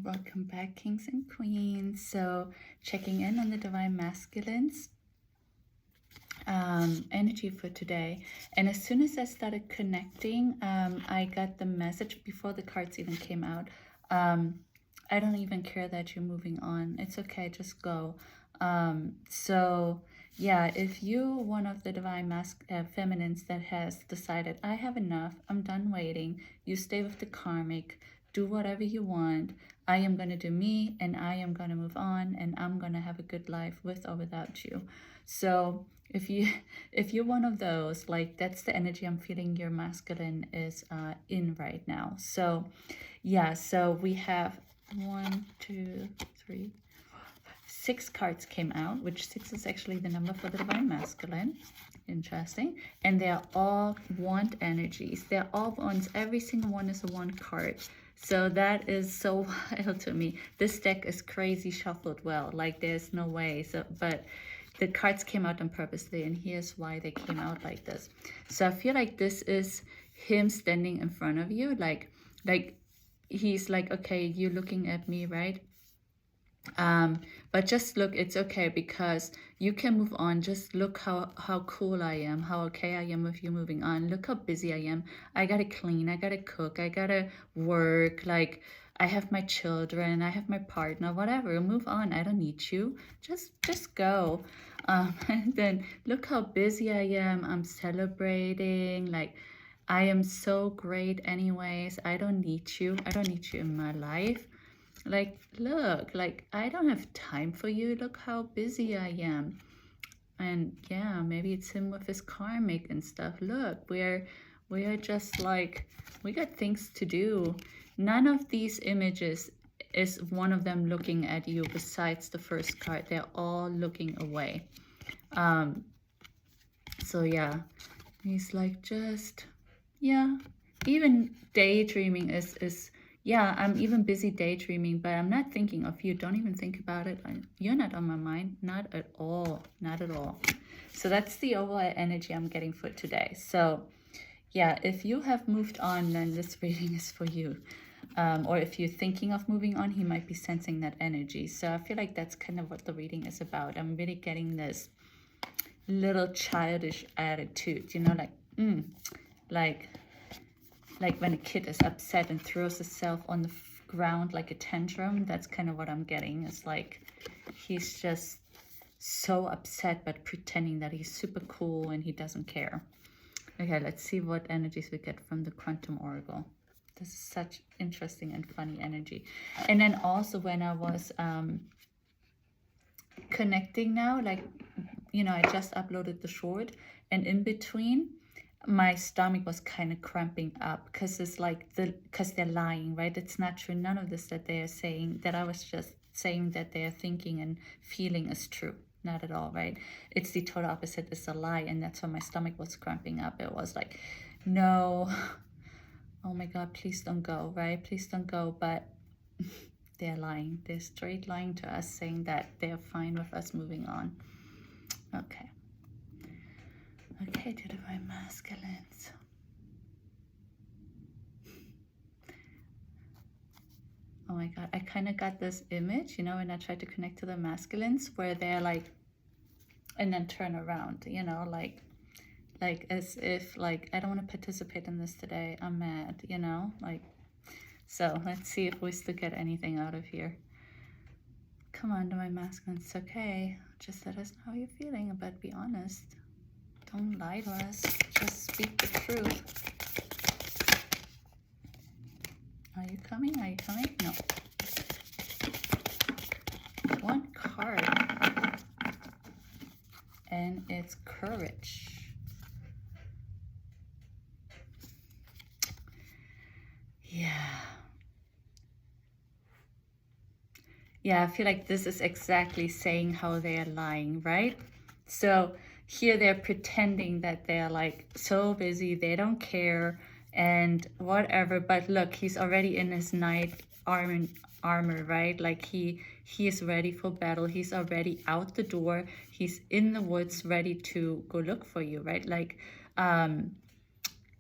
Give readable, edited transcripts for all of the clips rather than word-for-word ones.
Welcome back, kings and queens. So checking in on the divine masculines energy for today. And as soon as I started connecting, I got the message before the cards even came out. I don't even care that you're moving on. It's okay, just go. So yeah, if you're one of the divine feminines that has decided, I have enough, I'm done waiting, you stay with the karmic, do whatever you want, I am going to do me, and I am going to move on, and I'm going to have a good life with or without you. So if you're one of those, like, that's the energy I'm feeling your masculine is in right now. So yeah, so we have 1, 2, 3, 6 cards came out, which 6 is actually the number for the divine masculine. Interesting. And they're all wand energies. They're all wands. Every single one is a wand card. So that is so wild to me. This deck is crazy shuffled well. Like, there's no way. So, but the cards came out on purposely, and here's why they came out like this. So I feel like this is him standing in front of you. Like he's like, okay, you're looking at me, right? But just look, it's okay, because you can move on. Just look how cool I am, how okay I am with you moving on. Look how busy I am. I gotta clean, I gotta cook, I gotta work, like I have my children, I have my partner, whatever. Move on. I don't need you. Just go. And then look how busy I am. I'm celebrating, like I am so great anyways. I don't need you. I don't need you in my life. Like, look, like I don't have time for you. Look how busy I am. And yeah, maybe it's him with his karmic and stuff. Look, we're just like, we got things to do. None of these images is one of them looking at you besides the first card. They're all looking away. So yeah, he's like, just, yeah, even daydreaming is yeah, I'm even busy daydreaming, but I'm not thinking of you. Don't even think about it. You're not on my mind. Not at all. Not at all. So that's the overall energy I'm getting for today. So yeah, if you have moved on, then this reading is for you. Or if you're thinking of moving on, he might be sensing that energy. So I feel like that's kind of what the reading is about. I'm really getting this little childish attitude, you know, like when a kid is upset and throws herself on the ground like a tantrum. That's kind of what I'm getting. It's like he's just so upset, but pretending that he's super cool and he doesn't care. Okay, let's see what energies we get from the quantum oracle. This is such interesting and funny energy. And then also when I was connecting now, like, you know, I just uploaded the short, and in between my stomach was kind of cramping up, because it's like because they're lying, right? It's not true. None of this that they are saying, that I was just saying that they are thinking and feeling, is true. Not at all, right? It's the total opposite. It's a lie. And that's why my stomach was cramping up. It was like, no, oh my God, please don't go, right? Please don't go. But they're lying. They're straight lying to us, saying that they're fine with us moving on. Okay. Okay, to the divine masculines. Oh my God, I kind of got this image, you know, when I tried to connect to the masculines, where they're like, and then turn around, you know, like as if, like, I don't want to participate in this today, I'm mad, you know, like. So let's see if we still get anything out of here. Come on, divine masculines. It's okay. Just let us know how you're feeling, but be honest. Don't lie to us. Just speak the truth. Are you coming? Are you coming? No. One card. And it's courage. Yeah. Yeah, I feel like this is exactly saying how they are lying, right? So here they're pretending that they're like so busy, they don't care and whatever. But look, he's already in his knight armor, right? Like he is ready for battle. He's already out the door. He's in the woods ready to go look for you, right? Like, and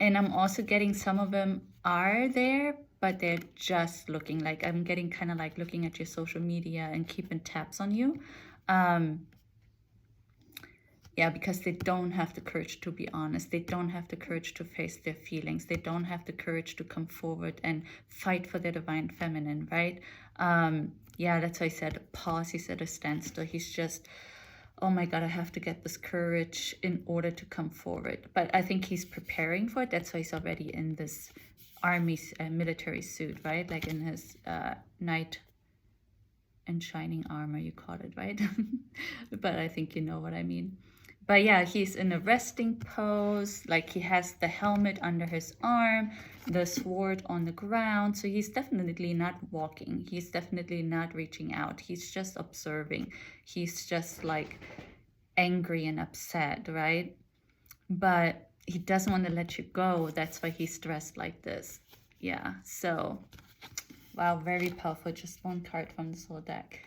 I'm also getting some of them are there, but they're just looking. Like, I'm getting kind of like looking at your social media and keeping tabs on you. Yeah, because they don't have the courage to be honest. They don't have the courage to face their feelings. They don't have the courage to come forward and fight for their divine feminine, right? Yeah, that's why I said pause. He said a standstill. He's just, oh my God, I have to get this courage in order to come forward. But I think he's preparing for it. That's why he's already in this army military suit, right? Like in his knight in shining armor, you call it, right? But I think you know what I mean. But yeah, he's in a resting pose, like he has the helmet under his arm, the sword on the ground. So he's definitely not walking. He's definitely not reaching out. He's just observing. He's just like angry and upset, right? But he doesn't want to let you go. That's why he's dressed like this. Yeah, so wow, very powerful. Just one card from this whole deck.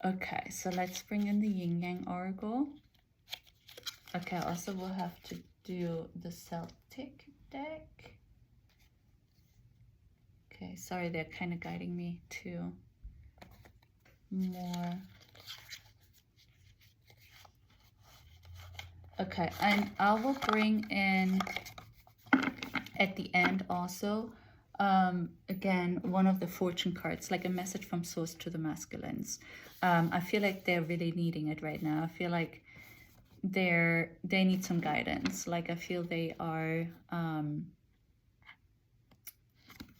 Okay, so let's bring in the Yin Yang Oracle. Okay, also we'll have to do the Celtic deck. Okay, sorry, they're kind of guiding me to more. Okay, and I will bring in at the end also, again, one of the fortune cards, like a message from source to the masculines. I feel like they're really needing it right now. I feel like they need some guidance. Like I feel they are,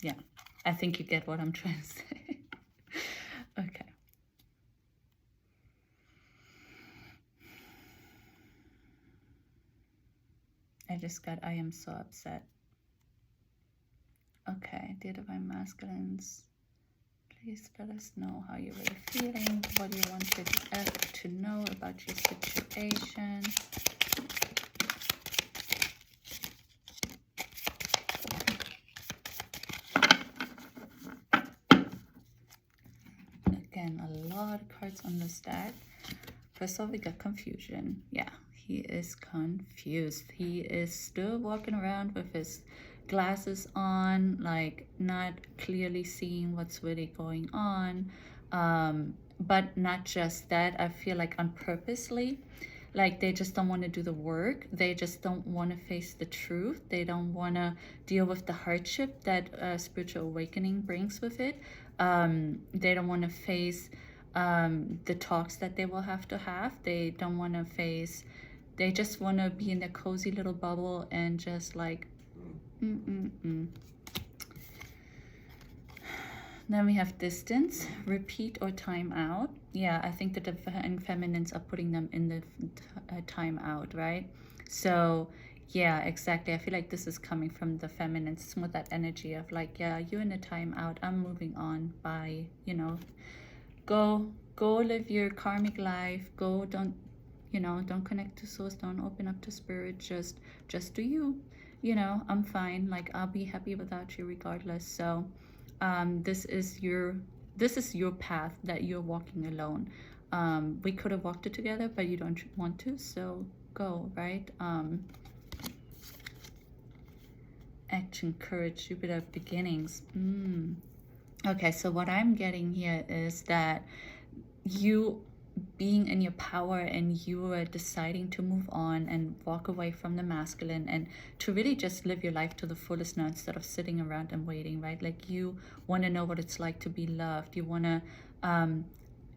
yeah, I think you get what I'm trying to say. Okay. I just got, I am so upset. Okay, dear divine masculines, please let us know how you're really feeling, what you wanted to know about your situation. Again, a lot of cards on this deck. First of all, we got confusion. Yeah, he is confused. He is still walking around with his glasses on, like not clearly seeing what's really going on. But not just that, I feel like purposely, like they just don't want to do the work. They just don't want to face the truth. They don't want to deal with the hardship that spiritual awakening brings with it. They don't want to face the talks that they will have to have. They don't want to face, they just want to be in their cozy little bubble and just like Then we have distance, repeat, or time out. Yeah, I think the divine feminines are putting them in the time out, right? So yeah, exactly. I feel like this is coming from the feminines with that energy of like, yeah, you're in a time out, I'm moving on. By, you know, go live your karmic life. Go, don't, you know, don't connect to source, don't open up to spirit, just do you. You know, I'm fine. Like, I'll be happy without you regardless. So this is your path that you're walking alone. We could have walked it together, but you don't want to, so go, right? Action, courage, Jupiter, beginnings. Okay, so what I'm getting here is that you being in your power and you are deciding to move on and walk away from the masculine and to really just live your life to the fullest now instead of sitting around and waiting, right? Like, you want to know what it's like to be loved. You want to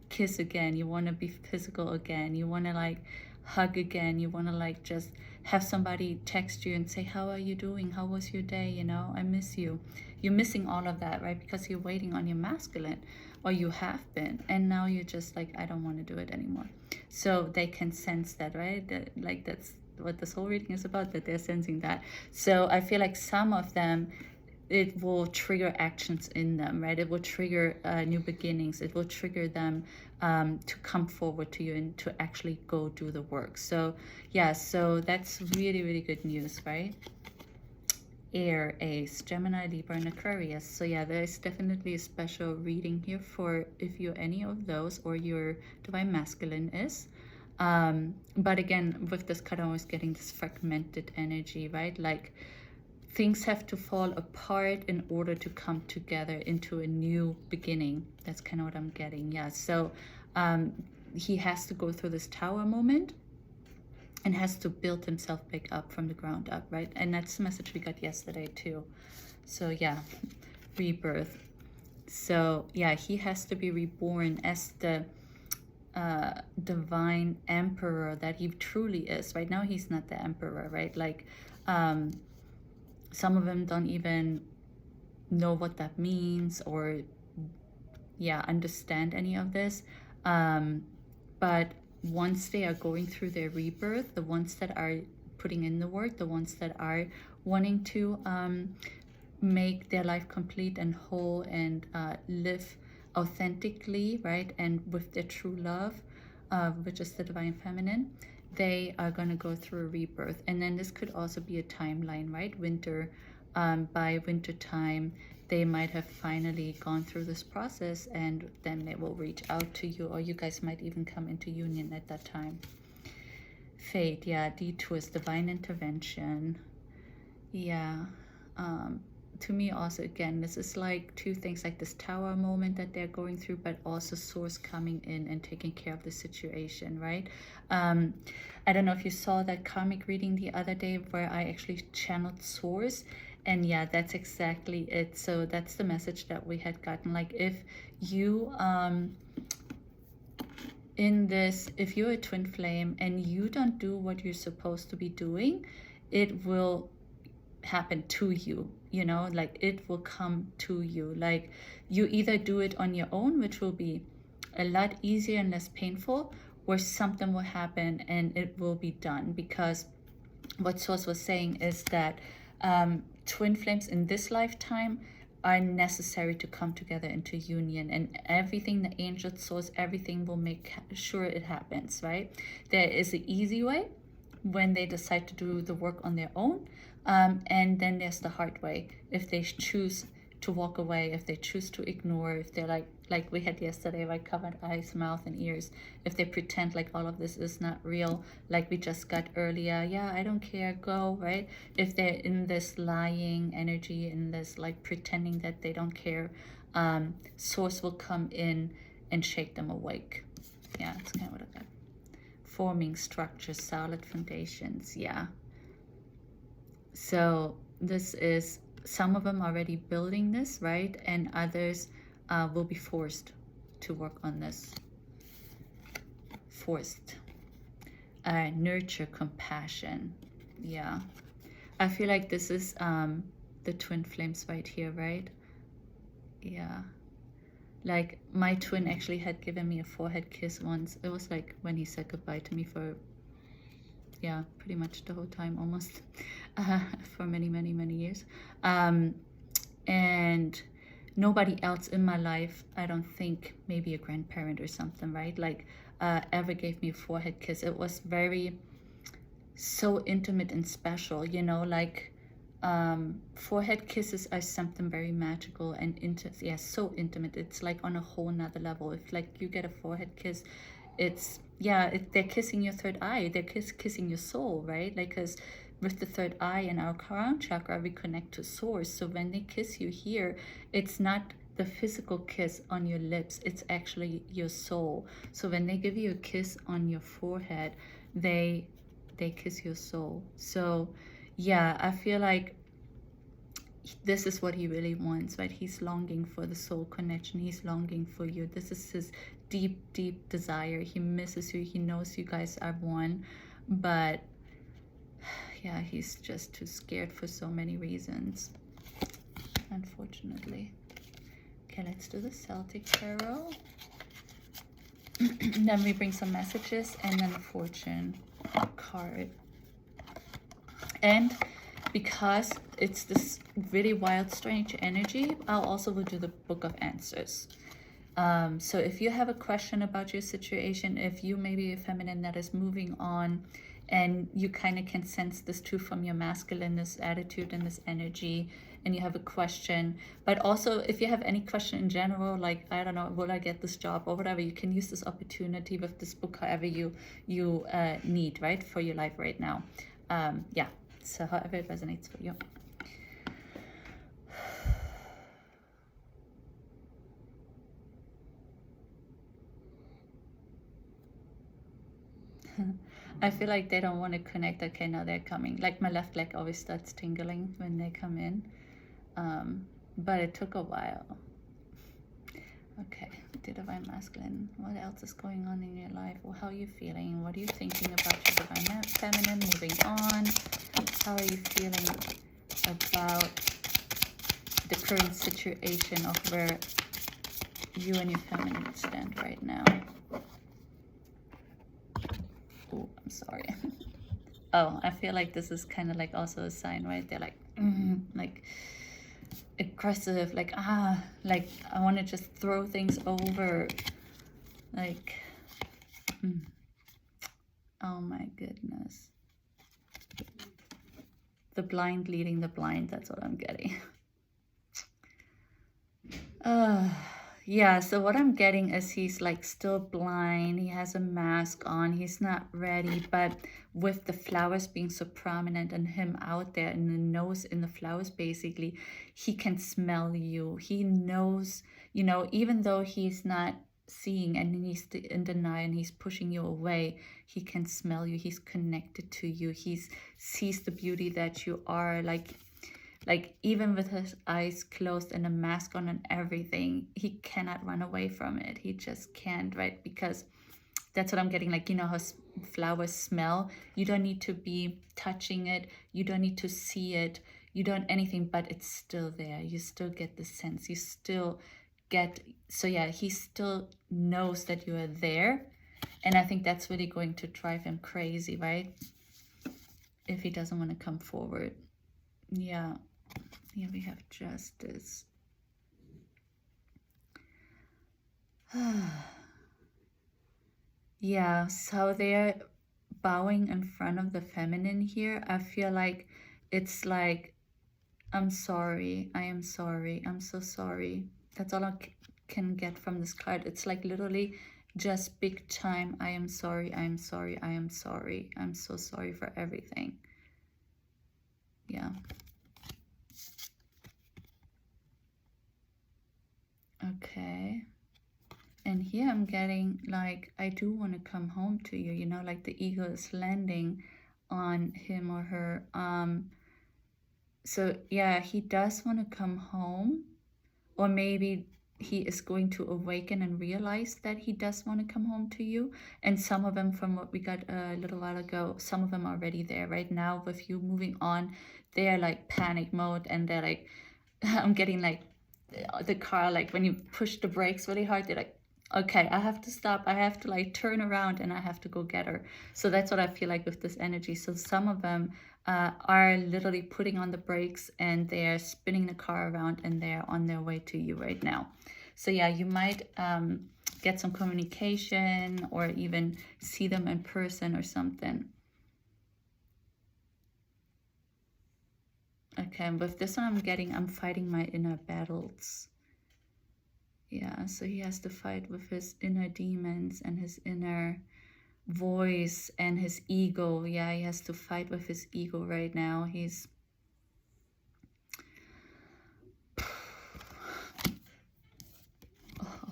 kiss again. You want to be physical again. You want to like hug again. You want to like just have somebody text you and say, how are you doing? How was your day? You know, I miss you. You're missing all of that, right? Because you're waiting on your masculine, or you have been, and now you're just like, I don't want to do it anymore. So they can sense that, right? That, like, that's what this whole reading is about, that they're sensing that. So I feel like some of them, it will trigger actions in them, right? It will trigger new beginnings. It will trigger them to come forward to you and to actually go do the work. So yeah, so that's really, really good news, right? Air, Ace, Gemini, Libra, and Aquarius. So yeah, there's definitely a special reading here for if you're any of those or your divine masculine is. But again, with this card, I'm always getting this fragmented energy, right? Like things have to fall apart in order to come together into a new beginning. That's kind of what I'm getting. Yeah, so he has to go through this tower moment and has to build himself back up from the ground up, right? And that's the message we got yesterday too. So yeah, rebirth. So yeah, he has to be reborn as the divine emperor that he truly is. Right now he's not the emperor, right? Like some of them don't even know what that means or yeah, understand any of this. But once they are going through their rebirth, the ones that are putting in the work, the ones that are wanting to make their life complete and whole and live authentically, right, and with their true love, which is the divine feminine, they are going to go through a rebirth. And then this could also be a timeline, right? Winter, by winter time, they might have finally gone through this process, and then they will reach out to you, or you guys might even come into union at that time. Fate, yeah, detours, divine intervention. Yeah, to me also, again, this is like two things, like this tower moment that they're going through, but also source coming in and taking care of the situation, right? I don't know if you saw that karmic reading the other day where I actually channeled source, and yeah, that's exactly it. So that's the message that we had gotten. Like if you if you're a twin flame and you don't do what you're supposed to be doing, it will happen to you, you know, like it will come to you. Like you either do it on your own, which will be a lot easier and less painful, or something will happen and it will be done. Because what Source was saying is that twin flames in this lifetime are necessary to come together into union, and everything, the angel source, everything will make sure it happens, right? There is an easy way when they decide to do the work on their own, and then there's the hard way if they choose to walk away, if they choose to ignore, if they're like we had yesterday, like covered eyes, mouth and ears, if they pretend like all of this is not real, like we just got earlier, yeah, I don't care, go, right? If they're in this lying energy, in this like pretending that they don't care, source will come in and shake them awake. Yeah, that's kind of what I got. Forming structures, solid foundations. Yeah, so this is some of them already building this, right? And others will be forced to work on this. Forced. Nurture, compassion. Yeah, I feel like this is the twin flames right here, right? Yeah, like my twin actually had given me a forehead kiss once. It was like when he said goodbye to me for, yeah, pretty much the whole time almost, for many, many, many years. And nobody else in my life, I don't think, maybe a grandparent or something, right, like ever gave me a forehead kiss. It was very, so intimate and special, you know, like forehead kisses are something very magical and yeah, so intimate. It's like on a whole nother level. If like you get a forehead kiss, it's, yeah, they're kissing your third eye, they're kissing your soul, right? Like, because with the third eye in our crown chakra, we connect to source. So when they kiss you here, it's not the physical kiss on your lips, it's actually your soul. So when they give you a kiss on your forehead, they kiss your soul. So yeah, I feel like this is what he really wants, right? He's longing for the soul connection. He's longing for you. This is his deep, deep desire. He misses you. He knows you guys are one, but yeah, he's just too scared for so many reasons, unfortunately. Okay, let's do the Celtic Tarot. Then we bring some messages and then a fortune card. And because it's this really wild, strange energy, I'll also will do the Book of Answers. So if you have a question about your situation, if you may be a feminine that is moving on and you kind of can sense this too from your masculine, this attitude and this energy, and you have a question, but also if you have any question in general, like, I don't know, will I get this job or whatever, you can use this opportunity with this book however you need, right, for your life right now. Yeah, so however it resonates for you. I feel like they don't want to connect. Okay, now they're coming. Like my left leg always starts tingling when they come in. But it took a while. Okay, the Divine Masculine. What else is going on in your life? Well, how are you feeling? What are you thinking about your Divine Feminine? Moving on. How are you feeling about the current situation of where you and your feminine stand right now? Oh, I'm sorry. Oh, I feel like this is kind of like also a sign, right? They're like aggressive, like I want to just throw things over, like oh my goodness. The blind leading the blind, that's what I'm getting. Yeah, so what I'm getting is he's like still blind. He has a mask on. He's not ready, but with the flowers being so prominent and him out there and the nose in the flowers, basically, he can smell you. He knows, you know, even though he's not seeing and he's in denial and he's pushing you away, he can smell you. He's connected to you. He sees the beauty that you are, like even with his eyes closed and a mask on and everything, he cannot run away from it. He just can't, right? Because that's what I'm getting, like, you know how flowers smell? You don't need to be touching it. You don't need to see it. You don't anything, but it's still there. You still get the sense. You still get, so yeah, he still knows that you are there. And I think that's really going to drive him crazy, right? If he doesn't want to come forward. Yeah. Here we have Justice. Yeah, so they're bowing in front of the feminine here. I feel like it's like, I'm sorry, I am sorry, I'm so sorry. That's all I can get from this card. It's like literally just big time, I am sorry, I am sorry, I am sorry. I'm so sorry for everything. Yeah. Okay. And here I'm getting like, I do want to come home to you, you know, like the ego is landing on him or her. So yeah, he does want to come home, or maybe he is going to awaken and realize that he does want to come home to you. And some of them, from what we got a little while ago, some of them are already there right now with you moving on. They're like panic mode, and they're like, I'm getting like the car, like when you push the brakes really hard, they're like, okay, I have to stop, I have to like turn around and I have to go get her. So that's what I feel like with this energy. So some of them are literally putting on the brakes and they're spinning the car around and they're on their way to you right now. So yeah, you might get some communication or even see them in person or something. Okay, with this one I'm fighting my inner battles. Yeah, so he has to fight with his inner demons and his inner voice and his ego. Yeah, he has to fight with his ego right now. He's oh,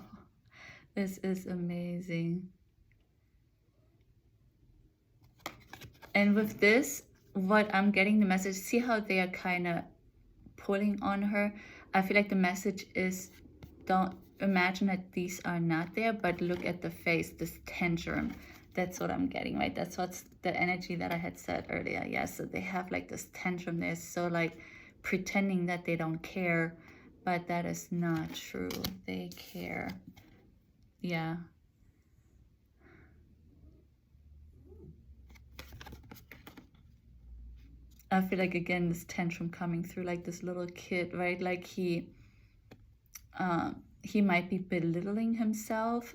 this is amazing. And with this, what I'm getting the message, see how they are kind of pulling on her? I feel like the message is, don't imagine that these are not there, but look at the face, this tantrum. That's what I'm getting, right? That's what's the energy that I had said earlier. Yeah, so they have like this tantrum. They're so like pretending that they don't care, but that is not true. They care. Yeah. I feel like, again, this tantrum coming through, like this little kid, right? Like he might be belittling himself,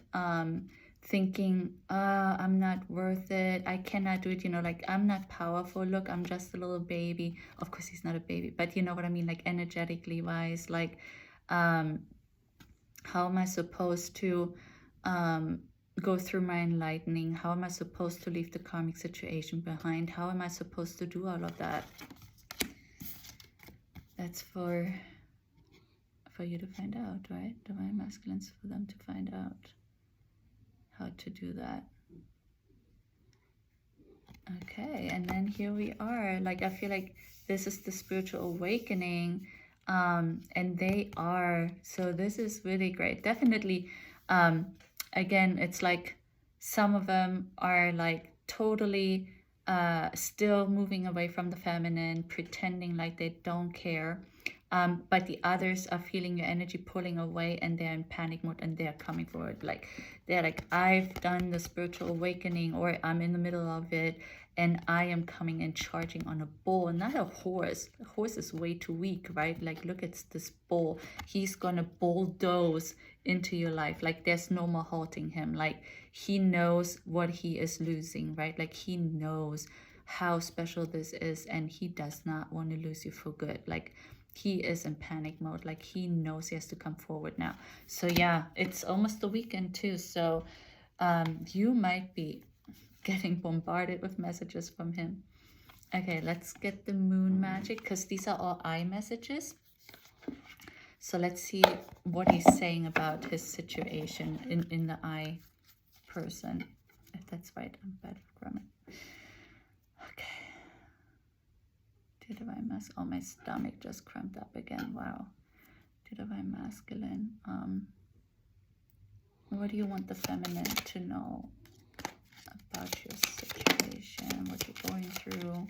thinking, I'm not worth it, I cannot do it, you know, like I'm not powerful, look, I'm just a little baby. Of course he's not a baby, but you know what I mean, like energetically wise, like how am I supposed to go through my enlightening? How am I supposed to leave the karmic situation behind? How am I supposed to do all of that? That's for you to find out, right? Divine Masculines, for them to find out how to do that. Okay, and then here we are. Like, I feel like this is the spiritual awakening, and they are. So this is really great. Definitely, again, it's like some of them are like totally still moving away from the feminine, pretending like they don't care. But the others are feeling your energy pulling away, and they're in panic mode, and they're coming forward. Like, they're like, I've done the spiritual awakening, or I'm in the middle of it, and I am coming and charging on a bull, not a horse. A horse is way too weak, right? Like, look at this bull. He's gonna bulldoze into your life. Like, there's no more halting him. Like, he knows what he is losing, right? Like, he knows how special this is, and he does not want to lose you for good. Like, he is in panic mode. Like, he knows he has to come forward now. So yeah, it's almost the weekend too. So you might be getting bombarded with messages from him. Okay, let's get the moon magic, because these are all I messages. So let's see what he's saying about his situation in the I person. If that's right, I'm bad for grammar. Okay. Divine Masculine. Oh, my stomach just cramped up again. Wow. Divine Masculine. What do you want the feminine to know about your situation, what you're going through?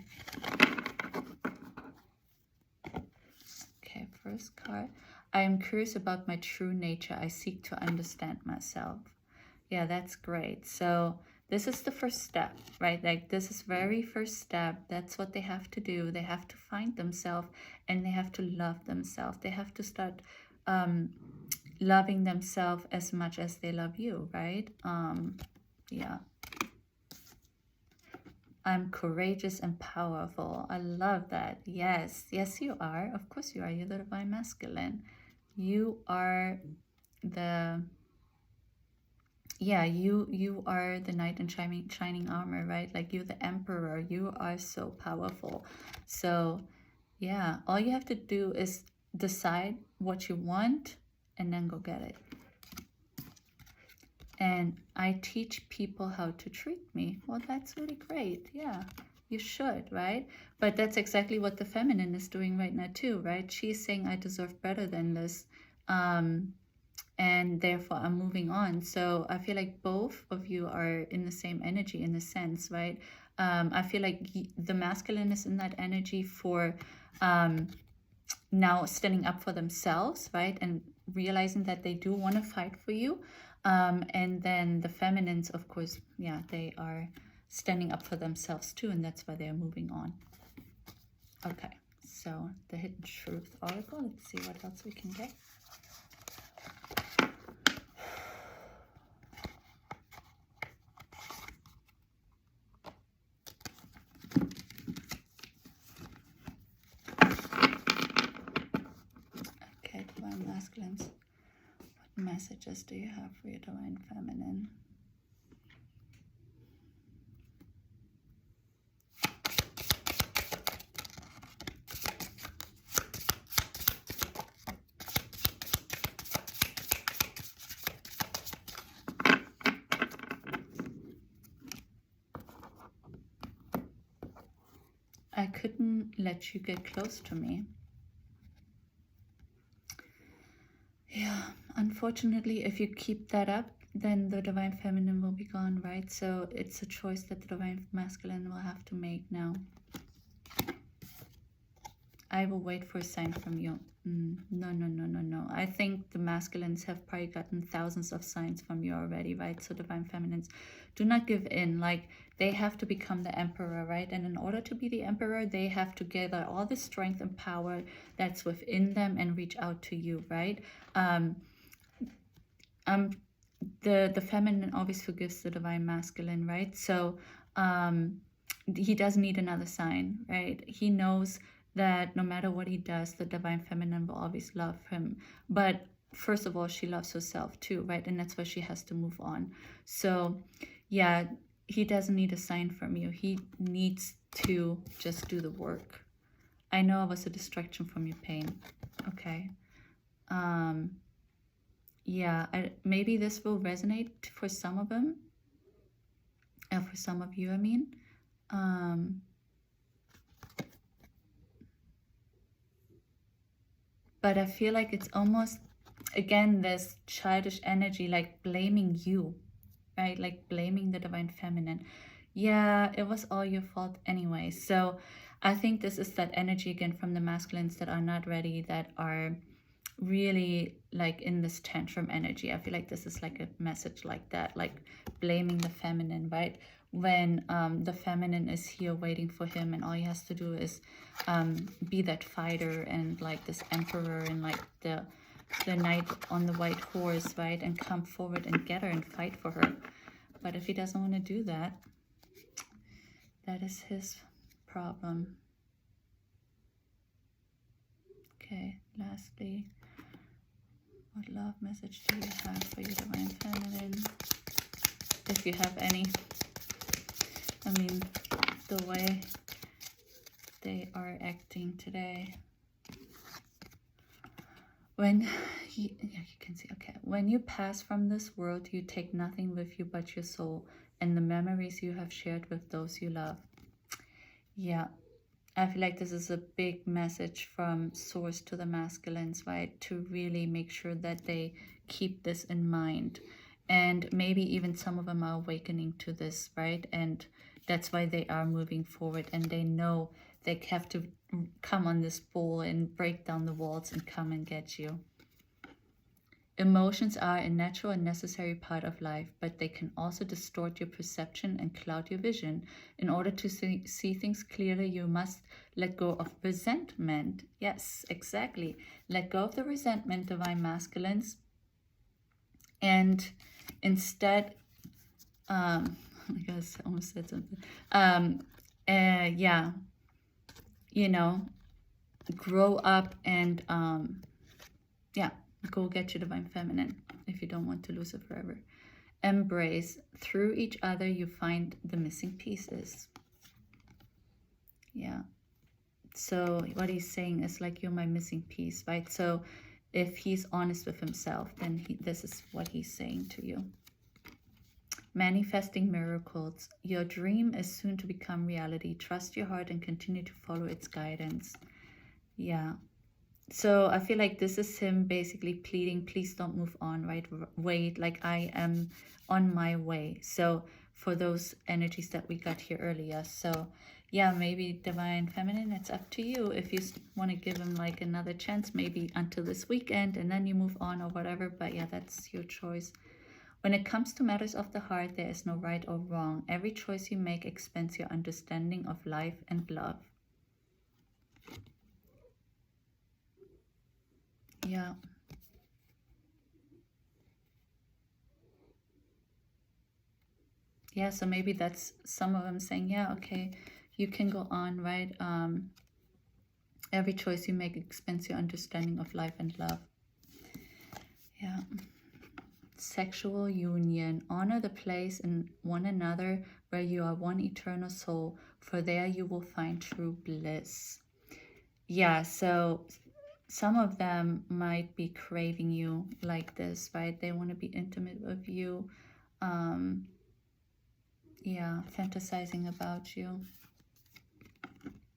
Okay, first card. I am curious about my true nature. I seek to understand myself. Yeah, that's great. So this is the first step, right? Like, this is very first step. That's what they have to do. They have to find themselves, and they have to love themselves. They have to start loving themselves as much as they love you, right? Yeah. I'm courageous and powerful. I love that. Yes, yes, you are. Of course you are. You're the Divine Masculine. You are the... Yeah, you are the knight in shining armor, right? Like, you're the emperor. You are so powerful. So yeah, all you have to do is decide what you want and then go get it. And I teach people how to treat me. Well, that's really great. Yeah, you should, right? But that's exactly what the feminine is doing right now too, right? She's saying, I deserve better than this. And therefore I'm moving on. So I feel like both of you are in the same energy in a sense, right? I feel like the masculine is in that energy for now standing up for themselves, right? And realizing that they do want to fight for you. And then the feminines, of course, yeah, they are standing up for themselves too, and that's why they're moving on. Okay, so the Hidden Truth Oracle. Let's see what else we can get. Okay, Divine Masculines. What messages do you have for your Divine Feminine? I couldn't let you get close to me. Yeah, unfortunately, if you keep that up, then the Divine Feminine will be gone, right? So it's a choice that the Divine Masculine will have to make now. I will wait for a sign from you. No. I think the masculines have probably gotten thousands of signs from you already, right? So Divine Feminines, do not give in. Like, they have to become the emperor, right? And in order to be the emperor, they have to gather all the strength and power that's within them and reach out to you, right? The feminine always forgives the Divine Masculine, right? So he doesn't need another sign, right? He knows that no matter what he does, the Divine Feminine will always love him. But first of all, she loves herself too, right? And that's why she has to move on. So yeah, he doesn't need a sign from you. He needs to just do the work. I know I was a distraction from your pain. Okay. Yeah, maybe this will resonate for some of them. For some of you, I mean. But I feel like it's almost, again, this childish energy, like blaming you, right? Like blaming the divine feminine. Yeah, it was all your fault anyway. So I think this is that energy again from the masculines that are not ready, that are really like in this tantrum energy. I feel like this is like a message like that, like blaming the feminine, right? When the feminine is here waiting for him, and all he has to do is be that fighter and like this emperor and like the knight on the white horse, right? And come forward and get her and fight for her. But if he doesn't want to do that, that is his problem. Okay, lastly, what love message do you have for your divine feminine? If you have any. I mean, the way they are acting today. When you can see, okay, when you pass from this world, you take nothing with you but your soul and the memories you have shared with those you love. Yeah, I feel like this is a big message from Source to the masculines, right? To really make sure that they keep this in mind. And maybe even some of them are awakening to this, right? And that's why they are moving forward, and they know they have to come on this ball and break down the walls and come and get you. Emotions are a natural and necessary part of life, but they can also distort your perception and cloud your vision. In order to see things clearly, you must let go of resentment. Yes, exactly. Let go of the resentment, divine masculines, and instead, I guess I almost said something. Yeah, you know, grow up and yeah, go get your divine feminine if you don't want to lose it forever. Embrace. Through each other, you find the missing pieces. Yeah. So what he's saying is like, you're my missing piece, right? So if he's honest with himself, then this is what he's saying to you. Manifesting miracles. Your dream is soon to become reality. Trust your heart and continue to follow its guidance. Yeah. So I feel like this is him basically pleading, please don't move on, right? Wait, like I am on my way. So for those energies that we got here earlier. So yeah, maybe divine feminine, it's up to you. If you want to give him like another chance, maybe until this weekend, and then you move on or whatever. But yeah, that's your choice. When it comes to matters of the heart, there is no right or wrong. Every choice you make expands your understanding of life and love. Yeah. Yeah, so maybe that's some of them saying, yeah, okay, you can go on, right? Every choice you make expands your understanding of life and love. Yeah. Sexual union. Honor the place in one another where you are one eternal soul, for there you will find true bliss. Yeah, so some of them might be craving you like this, right? They want to be intimate with you. Yeah, fantasizing about you.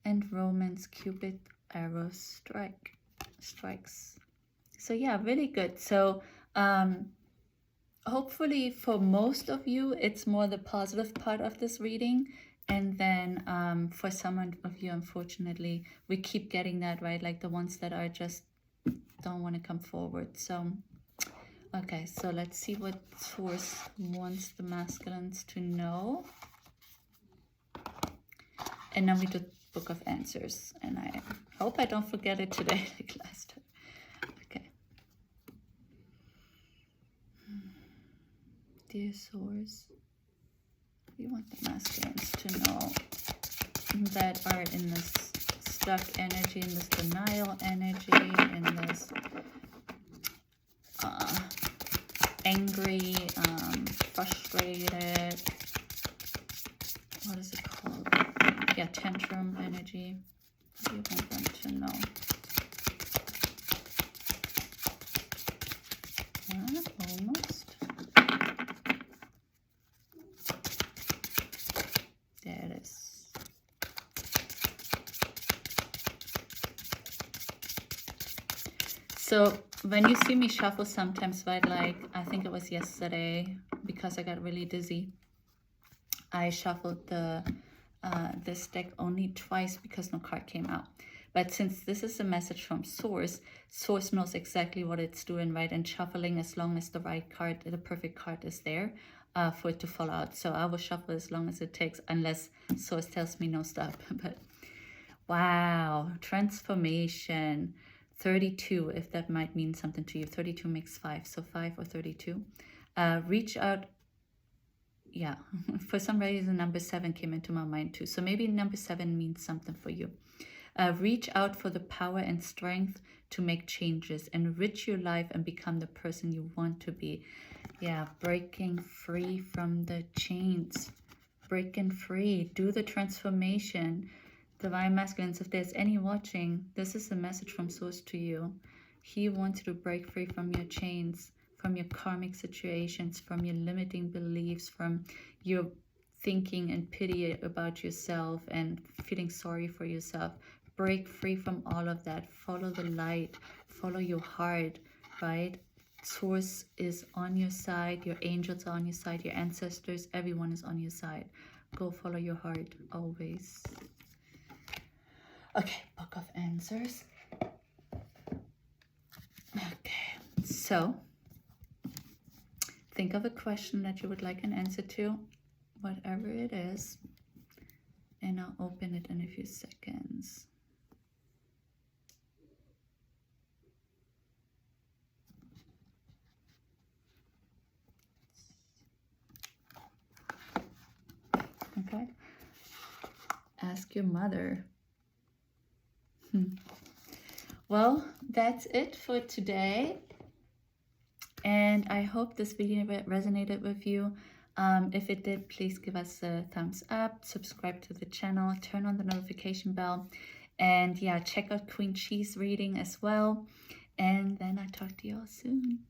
And romance, Cupid arrows strikes. So yeah, really good. So hopefully for most of you, it's more the positive part of this reading. And then for some of you, unfortunately, we keep getting that, right? Like the ones that are just don't want to come forward. So, okay, so let's see what Source wants the masculines to know. And then we do Book of Answers. And I hope I don't forget it today like last time. Okay. Dear Source, we want the masculines to know that are in this stuck energy, in this denial energy, in this angry, frustrated, what is it called? Yeah, tantrum energy. What do you want them to know? Almost. There it is. So when you see me shuffle sometimes, right, like I think it was yesterday, because I got really dizzy, I shuffled this deck only twice because no card came out. But since this is a message from Source, Source knows exactly what it's doing, right? And shuffling as long as the right card, the perfect card is there for it to fall out. So I will shuffle as long as it takes, unless Source tells me no, stop. But wow, transformation. 32, if that might mean something to you. 32 makes 5, so 5 or 32. Reach out. Yeah, for some reason number 7 came into my mind too. So maybe number 7 means something for you. Reach out for the power and strength to make changes, enrich your life, and become the person you want to be. Yeah, breaking free from the chains. Breaking free. Do the transformation. Divine Masculines, if there's any watching, this is a message from Source to you. He wants you to break free from your chains, from your karmic situations, from your limiting beliefs, from your thinking and pity about yourself and feeling sorry for yourself. Break free from all of that. Follow the light. Follow your heart, right? Source is on your side. Your angels are on your side. Your ancestors, everyone is on your side. Go follow your heart always. Okay, Book of Answers. Okay, so think of a question that you would like an answer to, whatever it is, and I'll open it in a few seconds. Okay, ask your mother. Well, that's it for today. And I hope this video resonated with you. If it did, please give us a thumbs up, subscribe to the channel, turn on the notification bell. And yeah, check out Queen Chi's reading as well. And then I'll talk to you all soon.